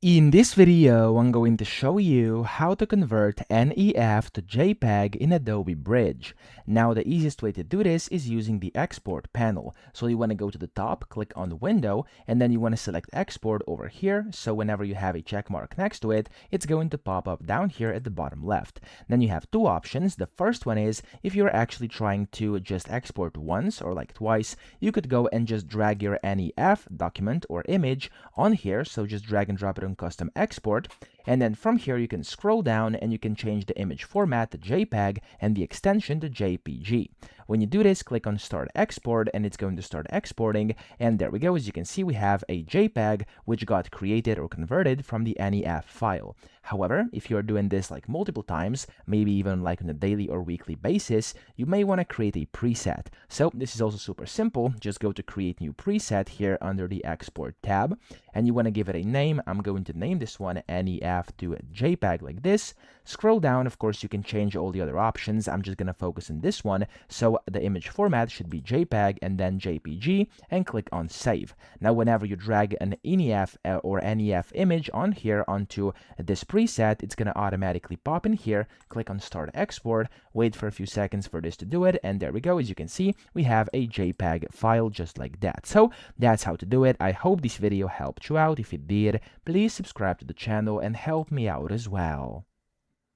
In this video, I'm going to show you how to convert NEF to JPEG in Adobe Bridge. Now, the easiest way to do this is using the Export panel. So you want to go to the top, click on the window, and then you want to select Export over here. So whenever you have a check mark next to it, it's going to pop up down here at the bottom left. Then you have two options. The first one is if you're actually trying to just export once or like twice, you could go and just drag your NEF document or image on here. So just drag and drop it on custom export, and then from here you can scroll down and you can change the image format to JPEG and the extension to JPG. When you do this, click on Start Export and it's going to start exporting, and there we go. As you can see, we have a JPEG which got created or converted from the NEF file. However, if you're doing this like multiple times, maybe even like on a daily or weekly basis, you may want to create a preset. So this is also super simple. Just go to Create New Preset here under the Export tab, and you want to give it a name. I'm going to name this one NEF to JPEG like this. Scroll down. Of course, you can change all the other options. I'm just going to focus on this one. So the image format should be JPEG and then JPG, and click on Save. Now, whenever you drag an NEF or NEF image on here onto this preset, it's going to automatically pop in here. Click on Start Export, wait for a few seconds for this to do it, and there we go. As you can see, we have a JPEG file just like that. So that's how to do it. I hope this video helped you out. If it did, please subscribe to the channel and help me out as well.